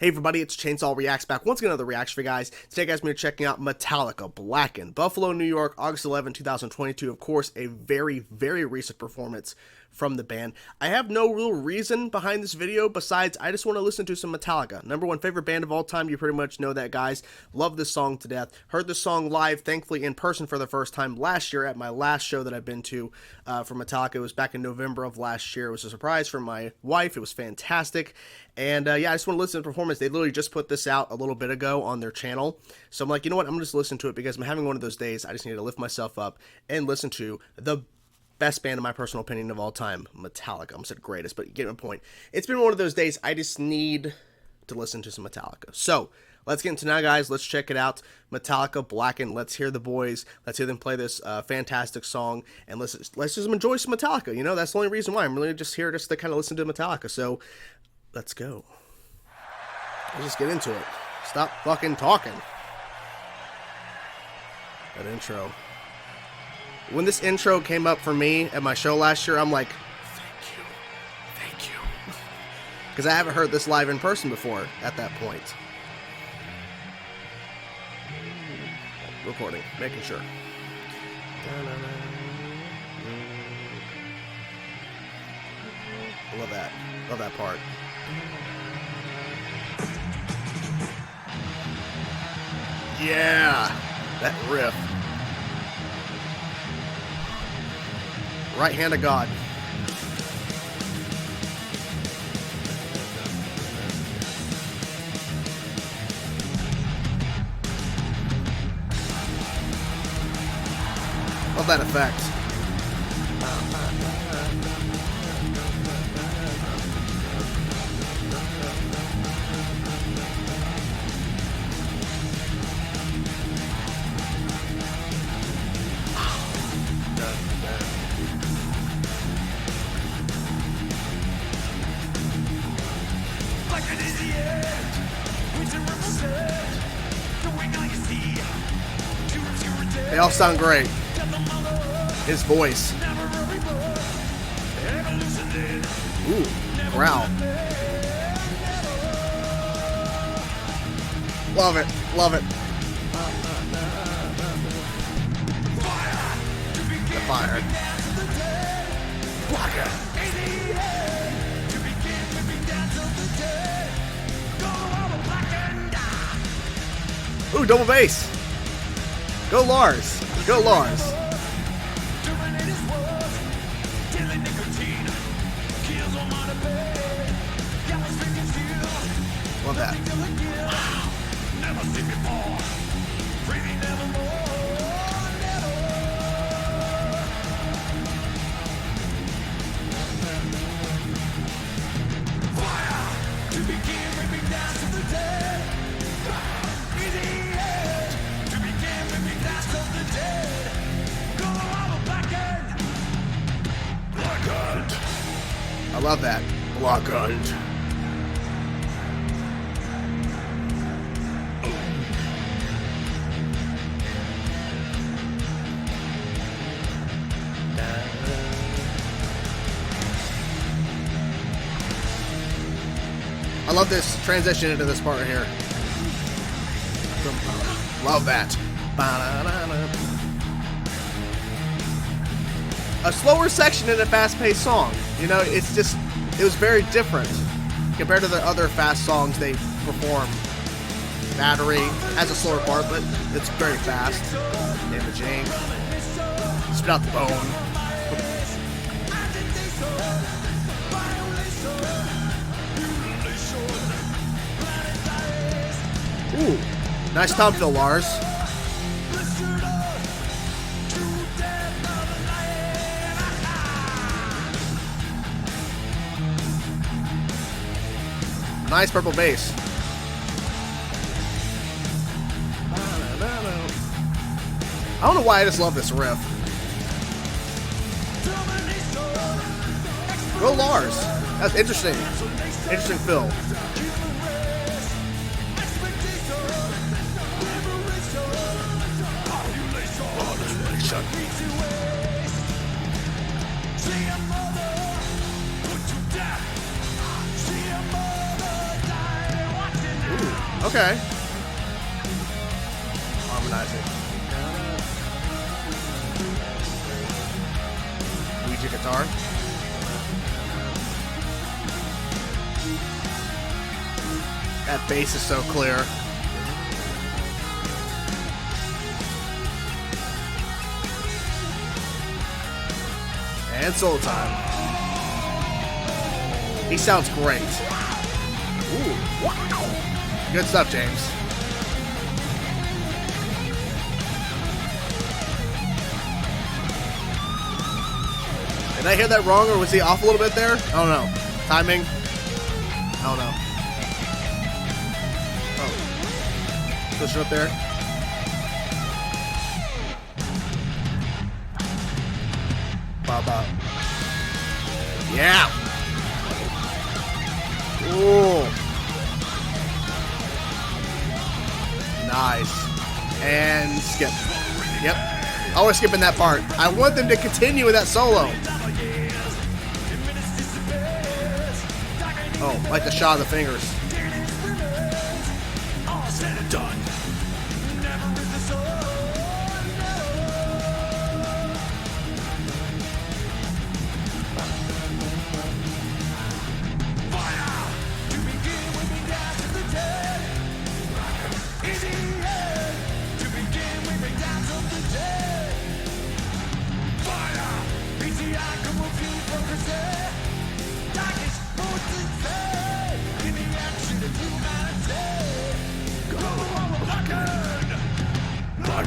Hey everybody, it's Chainsaw Reacts back once again, another reaction for you guys. Today guys, we're checking out Metallica, Blackened, Buffalo, New York, August 11, 2022. Of course, a very, very recent performance from the band. I have no real reason behind this video besides I just want to listen to some Metallica. Number one favorite band of all time, you pretty much know that, guys. Love this song to death. Heard this song live, thankfully in person for the first time last year at my last show that I've been to for Metallica. It was back in November of last year. It was a surprise for my wife. It was fantastic. And yeah, I just want to listen to the performance. They literally just put this out a little bit ago on their channel. So I'm like, you know what? I'm going to just listen to it because I'm having one of those days. I just need to lift myself up and listen to the best band in my personal opinion of all time, Metallica. I almost said greatest, but you get my point. It's been one of those days. I just need to listen to some Metallica. So let's get into now, guys. Let's check it out. Metallica, Blackened. Let's hear the boys. Let's hear them play this fantastic song, and let's just enjoy some Metallica. You know, that's the only reason why I'm really just here just to kind of listen to Metallica. So let's go. Let's just get into it. Stop fucking talking. That intro. When this intro came up for me at my show last year, I'm like, thank you. Because I haven't heard this live in person before at that point. Recording, making sure. Love that. Love that part. Yeah, that riff. Right hand of God. Love that effect. They all sound great. His voice. Ooh, growl. Love it, love it. The fire. Blocker. Ooh, double bass. Go Lars. Go Lars. Love that. I love that. Blackened. I love this transition into this part right here. Love that. A slower section in a fast-paced song. You know, it was very different compared to the other fast songs they perform. Battery has a slower part, but it's very fast. Imaging. Spit out the bone. Ooh, nice tom fill, Lars. Nice purple bass. I don't know why I just love this riff. Go Lars. That's interesting. Interesting fill. Okay. Harmonizing. Ouija guitar. That bass is so clear. And solo time. He sounds great. Ooh, wow. Good stuff, James. Did I hear that wrong, or was he off a little bit there? I don't know. Timing? I don't know. Oh. Push it up there. Bop. Yeah. Ooh. Nice. And skip. Yep. Always skipping that part. I want them to continue with that solo. Oh, like the shot of the fingers. Done.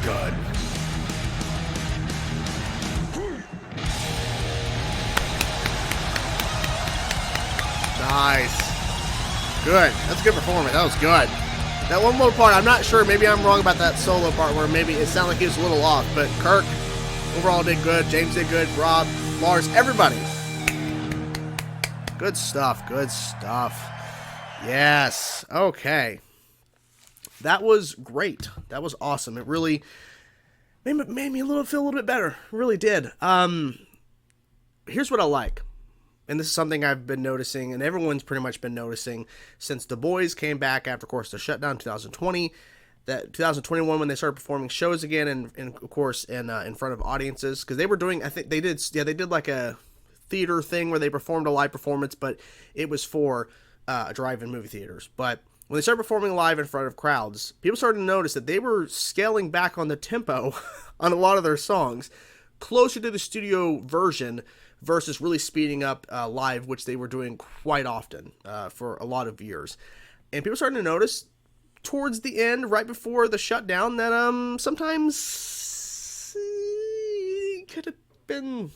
God. Nice. Good. That's a good performance. That was good. That one more part, I'm not sure. Maybe I'm wrong about that solo part where maybe it sounded like he was a little off. But Kirk overall did good. James did good. Rob, Lars, everybody. Good stuff. Good stuff. Yes. Okay. That was great. That was awesome. It really made me feel a little bit better. It really did. Here's what I like. And this is something I've been noticing, and everyone's pretty much been noticing since The Boys came back after, of course, the shutdown in 2020. That 2021 when they started performing shows again, and of course in front of audiences, because they were doing, I think they did like a theater thing where they performed a live performance, but it was for drive-in movie theaters. But when they started performing live in front of crowds, people started to notice that they were scaling back on the tempo on a lot of their songs, closer to the studio version versus really speeding up live, which they were doing quite often for a lot of years. And people started to notice towards the end, right before the shutdown, that sometimes could have been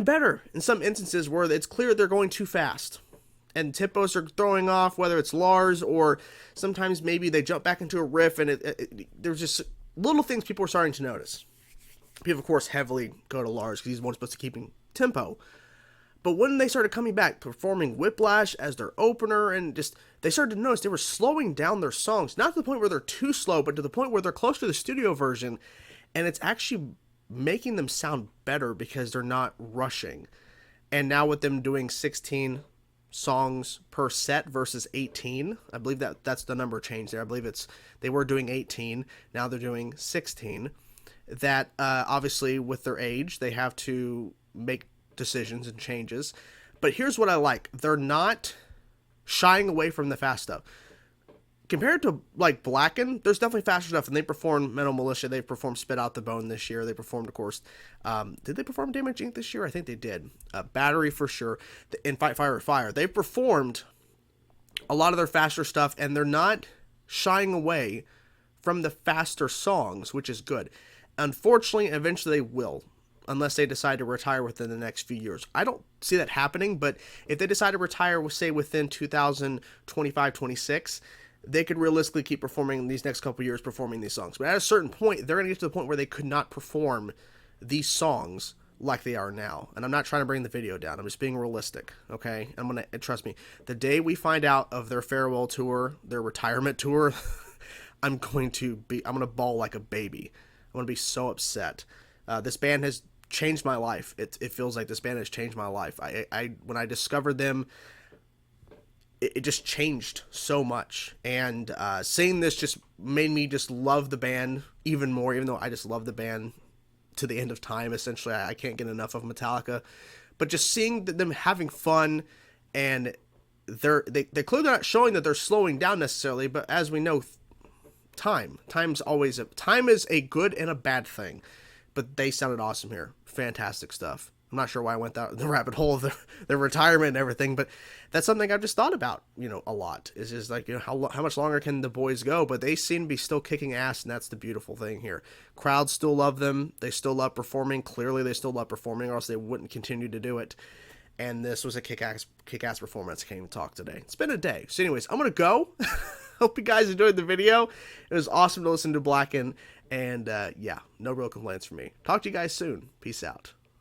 better in some instances where it's clear they're going too fast. And tempos are throwing off, whether it's Lars or sometimes maybe they jump back into a riff, and there's just little things people are starting to notice. People, of course, heavily go to Lars because he's the one supposed to keeping tempo. But when they started coming back, performing Whiplash as their opener, and just they started to notice they were slowing down their songs, not to the point where they're too slow, but to the point where they're close to the studio version, and it's actually making them sound better because they're not rushing. And now with them doing 16 songs per set versus 18, I believe that's the number change there. I believe they were doing 18, now they're doing 16. That obviously with their age they have to make decisions and changes, but here's what I like: they're not shying away from the fast stuff. Compared to like Blackened, there's definitely faster stuff, and they performed Mental Militia, they performed Spit Out the Bone this year, they performed, of course, did they perform Damage Inc. this year? I think they did. Battery for sure, and Fight Fire with Fire. They performed a lot of their faster stuff, and they're not shying away from the faster songs, which is good. Unfortunately, eventually they will, unless they decide to retire within the next few years. I don't see that happening, but if they decide to retire, say within 2025-26, they could realistically keep performing these next couple years, performing these songs. But at a certain point, they're going to get to the point where they could not perform these songs like they are now. And I'm not trying to bring the video down. I'm just being realistic, okay? I'm going to, trust me, the day we find out of their farewell tour, their retirement tour, I'm going to bawl like a baby. I'm going to be so upset. This band has changed my life. It feels like this band has changed my life. When I discovered them, it just changed so much. And seeing this just made me just love the band even more, even though I just love the band to the end of time. Essentially, I can't get enough of Metallica. But just seeing them having fun, and they clearly not showing that they're slowing down necessarily, but as we know, time is a good and a bad thing. But they sounded awesome here. Fantastic stuff. I'm not sure why I went down the rabbit hole of their retirement and everything, but that's something I've just thought about, a lot. Is just like, how much longer can the boys go? But they seem to be still kicking ass, and that's the beautiful thing here. Crowds still love them. They still love performing. Clearly, they still love performing, or else they wouldn't continue to do it. And this was a kick-ass performance. I can't even talk today. It's been a day. So anyways, I'm going to go. Hope you guys enjoyed the video. It was awesome to listen to Blacken. And yeah, no real complaints from me. Talk to you guys soon. Peace out.